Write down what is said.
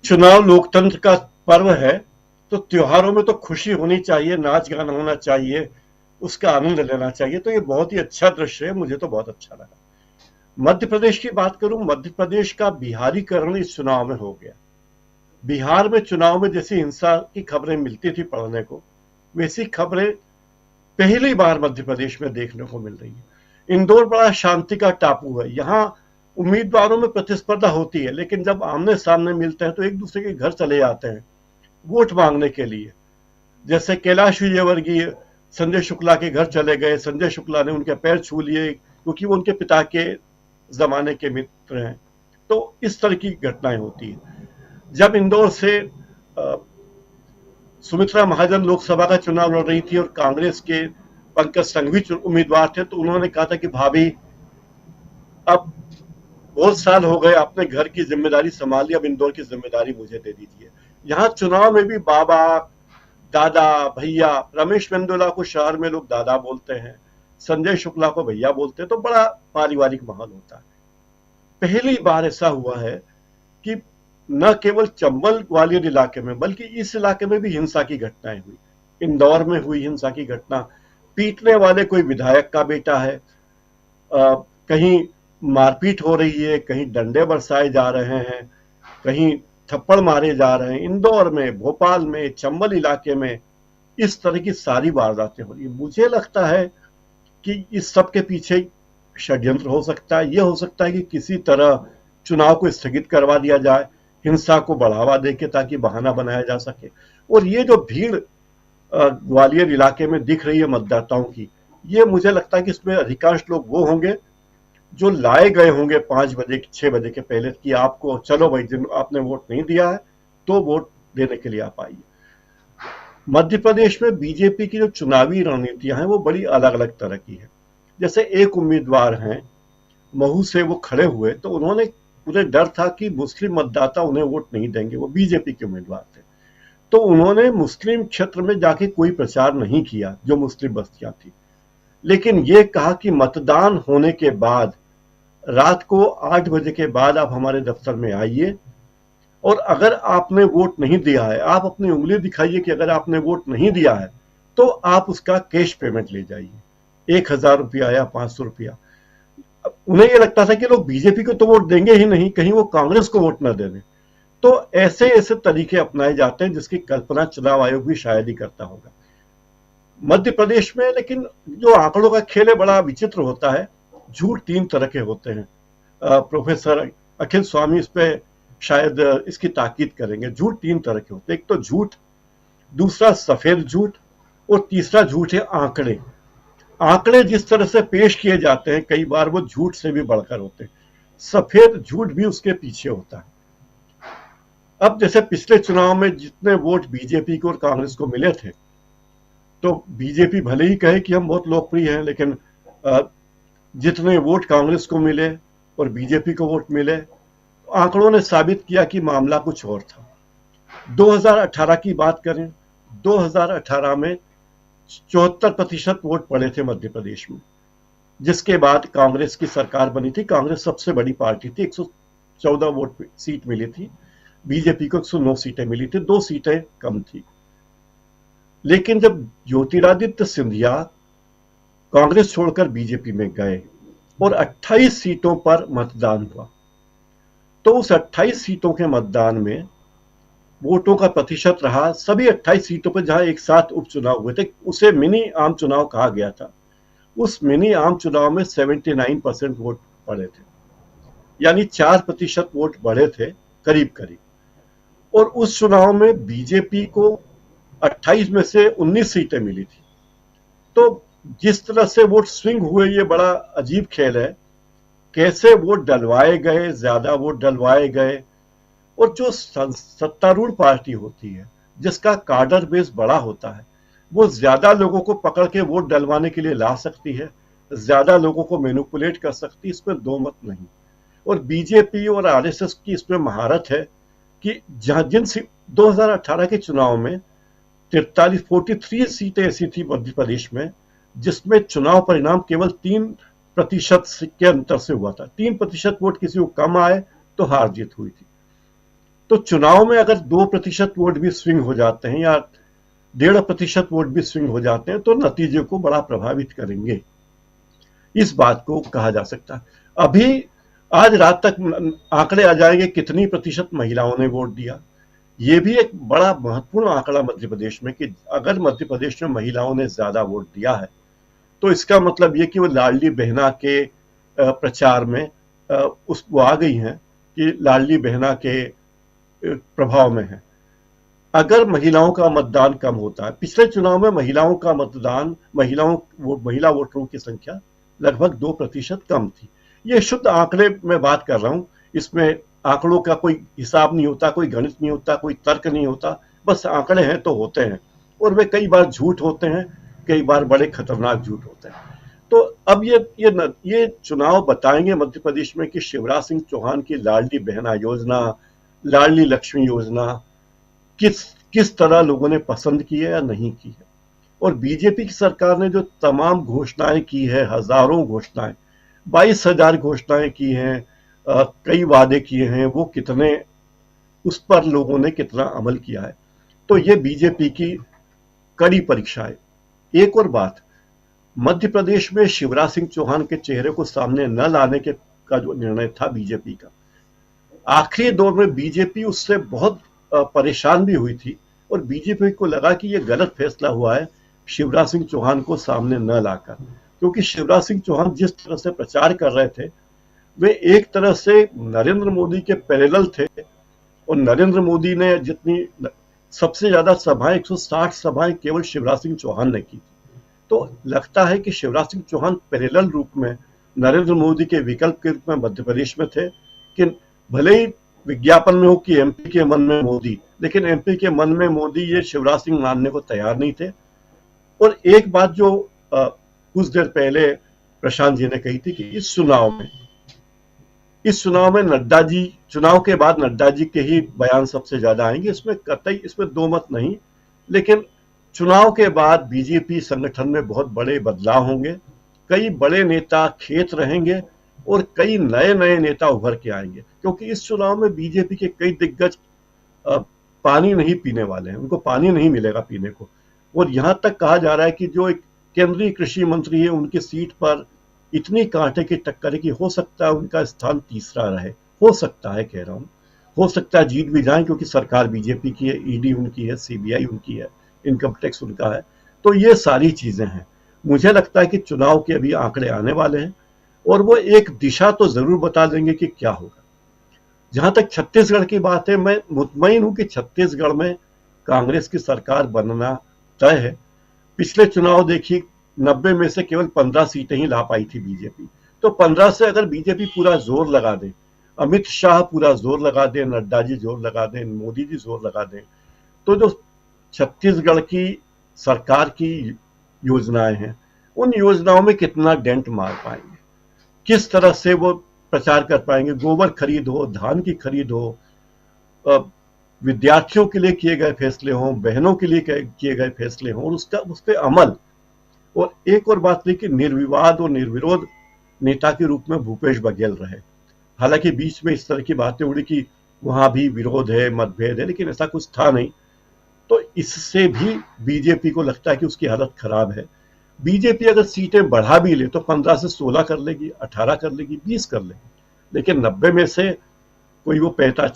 चुनाव लोकतंत्र का पर्व है, तो त्योहारों में तो खुशी होनी चाहिए, नाच गाना होना चाहिए, उसका आनंद लेना चाहिए। तो ये बहुत ही अच्छा दृश्य है, मुझे तो बहुत अच्छा लगा। मध्य प्रदेश की बात करूं, मध्य प्रदेश का बिहारीकरण इस चुनाव में हो गया। बिहार में चुनाव में जैसी हिंसा की खबरें मिलती थी पढ़ने को, वैसी खबरें पहली बार मध्य प्रदेश में देखने को मिल रही है। इंदौर बड़ा शांति का टापू है, यहाँ उम्मीदवारों में प्रतिस्पर्धा होती है, लेकिन जब आमने सामने मिलते हैं तो एक दूसरे के घर चले जाते हैं वोट मांगने के लिए। जैसे कैलाश विजयवर्गीय संजय शुक्ला के घर चले गए, संजय शुक्ला ने उनके पैर छू लिए क्योंकि वो उनके पिता के जमाने के मित्र हैं। तो इस तरह की घटनाएं होती है। जब इंदौर से सुमित्रा महाजन लोकसभा का चुनाव लड़ रही थी और कांग्रेस के पंकज संघवी उम्मीदवार थे, तो उन्होंने कहा था कि भाभी अब बहुत साल हो गए, आपने घर की जिम्मेदारी संभाल ली, अब इंदौर की जिम्मेदारी मुझे दे दीजिए। यहाँ चुनाव में भी बाबा, दादा, भैया, रमेश मेंदोला को शहर में लोग दादा बोलते हैं, संजय शुक्ला को भैया बोलते हैं, तो बड़ा पारिवारिक माहौल होता है। पहली बार ऐसा हुआ है कि न केवल चंबल ग्वालियर इलाके में बल्कि इस इलाके में भी हिंसा की घटनाएं हुई। इंदौर में हुई हिंसा की घटना, पीटने वाले कोई विधायक का बेटा है, कहीं मारपीट हो रही है, कहीं डंडे बरसाए जा रहे हैं, कहीं थप्पड़ मारे जा रहे हैं। इंदौर में, भोपाल में, चंबल इलाके में इस तरह की सारी वारदातें हो रही है। मुझे लगता है कि इस सब के पीछे षड्यंत्र हो सकता है। यह हो सकता है कि किसी तरह चुनाव को स्थगित करवा दिया जाए, हिंसा को बढ़ावा देके, ताकि बहाना बनाया जा सके। और ये जो भीड़ ग्वालियर इलाके में दिख रही है मतदाताओं की, ये मुझे लगता है कि इसमें अधिकांश लोग वो होंगे जो लाए गए होंगे 5 बजे 6 बजे के पहले कि आपको, चलो भाई, जिन आपने वोट नहीं दिया है तो वोट देने के लिए आप आइए। मध्य प्रदेश में बीजेपी की जो चुनावी रणनीतियां हैं वो बड़ी अलग अलग तरह की है। जैसे एक उम्मीदवार हैं महू से, वो खड़े हुए तो उन्हें डर था कि मुस्लिम मतदाता उन्हें वोट नहीं देंगे, वो बीजेपी के उम्मीदवार थे। तो उन्होंने मुस्लिम क्षेत्र में जाके कोई प्रचार नहीं किया जो मुस्लिम बस्तियां थी, लेकिन ये कहा कि मतदान होने के बाद रात को 8 बजे के बाद आप हमारे दफ्तर में आइए, और अगर आपने वोट नहीं दिया है, आप अपनी उंगली दिखाइए कि अगर आपने वोट नहीं दिया है तो आप उसका कैश पेमेंट ले जाइए, 1000 रुपया या 500 रुपया। उन्हें यह लगता था कि लोग बीजेपी को तो वोट देंगे ही नहीं, कहीं वो कांग्रेस को वोट न दे दें। तो ऐसे ऐसे तरीके अपनाए जाते हैं जिसकी कल्पना चुनाव आयोग भी शायद ही करता होगा मध्य प्रदेश में। लेकिन जो आंकड़ों का खेल है बड़ा विचित्र होता है। झूठ 3 तरह के होते हैं। प्रोफेसर अखिल स्वामी इस पे शायद इसकी ताकीद करेंगे। झूठ 3 तरह के होते हैं, एक तो झूठ, दूसरा सफेद झूठ, और तीसरा झूठ है आंकड़े। आंकड़े जिस तरह से पेश किए जाते हैं कई बार वो झूठ से भी बढ़कर होते हैं। सफेद झूठ भी उसके पीछे होता है। अब जैसे पिछले चुनाव में जितने वोट बीजेपी को और कांग्रेस को मिले थे, तो बीजेपी भले ही कहे कि हम बहुत लोकप्रिय हैं, लेकिन जितने वोट कांग्रेस को मिले और बीजेपी को वोट मिले, आंकड़ों ने साबित किया कि मामला कुछ और था। 2018 की बात करें, 2018 में 74% वोट पड़े थे मध्य प्रदेश में, जिसके बाद कांग्रेस की सरकार बनी थी। कांग्रेस सबसे बड़ी पार्टी थी, 114 वोट सीट मिली थी, बीजेपी को 109 सीटें मिली थी, 2 सीटें कम थी। लेकिन जब ज्योतिरादित्य सिंधिया कांग्रेस छोड़कर बीजेपी में गए और 28 सीटों पर मतदान हुआ, तो उस 28 सीटों के मतदान में वोटों का प्रतिशत रहा, सभी 28 सीटों पर जहां एक साथ उपचुनाव हुए थे, उसे मिनी आम चुनाव कहा गया था। उस मिनी आम चुनाव में 79% वोट पड़े थे, यानी 4% वोट बढ़े थे करीब करीब। और उस चुनाव में बीजेपी को 28 में से 19 सीटें मिली थी। तो जिस तरह से वोट स्विंग हुए, ये बड़ा अजीब खेल है। कैसे वोट डलवाए गए, ज्यादा वोट डलवाए गए, और जो सत्तारूढ़ पार्टी होती है जिसका कार्डर बेस बड़ा होता है, वो ज्यादा लोगों को पकड़ के वोट डलवाने के लिए ला सकती है, ज्यादा लोगों को मैनिपुलेट कर सकती है, इसमें दो मत नहीं। और बीजेपी और आरएसएस की इसमें महारत है कि जिन 2018 के चुनाव में 43 सीटें ऐसी थी मध्य प्रदेश में जिसमें चुनाव परिणाम केवल 3% के अंतर से हुआ था। 3% वोट किसी को कम आए तो हार जीत हुई थी। तो चुनाव में अगर 2% वोट भी स्विंग हो जाते हैं या 1.5% वोट भी स्विंग हो जाते हैं तो नतीजे को बड़ा प्रभावित करेंगे। इस बात को कहा जा सकता है। अभी आज रात तक आंकड़े आ जाएंगे कितनी प्रतिशत महिलाओं ने वोट दिया। ये भी एक बड़ा महत्वपूर्ण आंकड़ा मध्य प्रदेश में कि अगर मध्य प्रदेश में महिलाओं ने ज्यादा वोट दिया है तो इसका मतलब ये कि वो लाडली बहना के प्रचार में वो आ गई हैं कि लाडली बहना के प्रभाव में है। अगर महिलाओं का मतदान कम होता है, पिछले चुनाव में महिलाओं का मतदान महिला वोटरों की संख्या लगभग 2% कम थी। ये शुद्ध आंकड़े में बात कर रहा हूं, इसमें आंकड़ों का कोई हिसाब नहीं होता, कोई गणित नहीं होता, कोई तर्क नहीं होता, बस आंकड़े हैं तो होते हैं और वे कई बार झूठ होते हैं, कई बार बड़े खतरनाक झूठ होते हैं। तो अब ये चुनाव बताएंगे मध्य प्रदेश में कि शिवराज सिंह चौहान की लाडली बहना योजना, लाडली लक्ष्मी योजना किस तरह लोगों ने पसंद की है या नहीं की है। और बीजेपी की सरकार ने जो तमाम घोषणाएं की है, हजारों घोषणाएं, 22,000 घोषणाएं की हैं, कई वादे किए हैं, वो कितने, उस पर लोगों ने कितना अमल किया है। तो ये बीजेपी की कड़ी परीक्षा है। एक और बात, मध्य प्रदेश में शिवराज सिंह चौहान के चेहरे को सामने न लाने का जो निर्णय था बीजेपी का, आखिरी दौर में बीजेपी उससे बहुत परेशान भी हुई थी और बीजेपी को लगा कि यह गलत फैसला हुआ है शिवराज सिंह चौहान को सामने न लाकर, क्योंकि शिवराज सिंह चौहान जिस तरह से प्रचार कर रहे थे वे एक तरह से नरेंद्र मोदी के पैरेलल थे और नरेंद्र मोदी ने जितनी सबसे ज्यादा सभाएं 160 सभाएं केवल शिवराज सिंह चौहान ने की थी। तो लगता है कि शिवराज सिंह चौहान पैरेलल रूप में नरेंद्र मोदी के विकल्प के रूप में मध्य प्रदेश में थे कि भले ही विज्ञापन में हो कि एमपी के मन में मोदी, लेकिन एमपी के मन में मोदी ये शिवराज सिंह मानने को तैयार नहीं थे। और एक बात जो कुछ देर पहले प्रशांत जी ने कही थी कि इस चुनाव में नड्डा जी, चुनाव के बाद नड्डा जी के ही बयान सबसे ज्यादा आएंगे, इसमें कतई, इसमें दो मत नहीं। लेकिन चुनाव के बाद बीजेपी संगठन में बहुत बड़े बदलाव होंगे, कई बड़े नेता खेत रहेंगे और कई नए नेता उभर के आएंगे, क्योंकि इस चुनाव में बीजेपी के कई दिग्गज पानी नहीं पीने वाले हैं, उनको पानी नहीं मिलेगा पीने को। और यहां तक कहा जा रहा है कि जो एक केंद्रीय कृषि मंत्री है उनकी सीट पर इतनी कांटे की टक्कर है कि हो सकता है उनका स्थान तीसरा रहे, हो सकता है, कह रहा हूं, हो सकता है जीत भी जाए, क्योंकि सरकार बीजेपी की है, ईडी उनकी है, सीबीआई उनकी है, इनकम टैक्स उनका है। तो ये सारी चीजें हैं। मुझे लगता है कि चुनाव के अभी आंकड़े आने वाले हैं और वो एक दिशा तो जरूर बता देंगे कि क्या होगा। जहां तक छत्तीसगढ़ की बात है, मैं मुतमईन हूं कि छत्तीसगढ़ में कांग्रेस की सरकार बनना तय है। पिछले चुनाव देखिए, 90 में से केवल 15 सीटें ही ला पाई थी बीजेपी। तो 15 से अगर बीजेपी पूरा जोर लगा दे, अमित शाह पूरा जोर लगा दे, नड्डा जी जोर लगा दें, मोदी जी जोर लगा दें, तो जो छत्तीसगढ़ की सरकार की योजनाएं हैं उन योजनाओं में कितना डेंट मार पाएंगे, किस तरह से वो प्रचार कर पाएंगे। गोबर खरीद हो, धान की खरीद हो, विद्यार्थियों के लिए किए गए फैसले हों, बहनों के लिए किए गए फैसले हों और उस पर अमल। और एक और बात थी कि निर्विवाद और निर्विरोध नेता के रूप में भूपेश बघेल रहे। हालांकि बीच में इस तरह की बातें उड़ी कि वहां भी विरोध है, मतभेद है, लेकिन ऐसा कुछ था नहीं। तो इससे भी बीजेपी को लगता है कि उसकी हालत खराब है। बीजेपी अगर सीटें बढ़ा भी ले तो 15 से 16 कर लेगी, 18 कर लेगी, 20 कर लेगी, लेकिन 90 में से कोई वो 45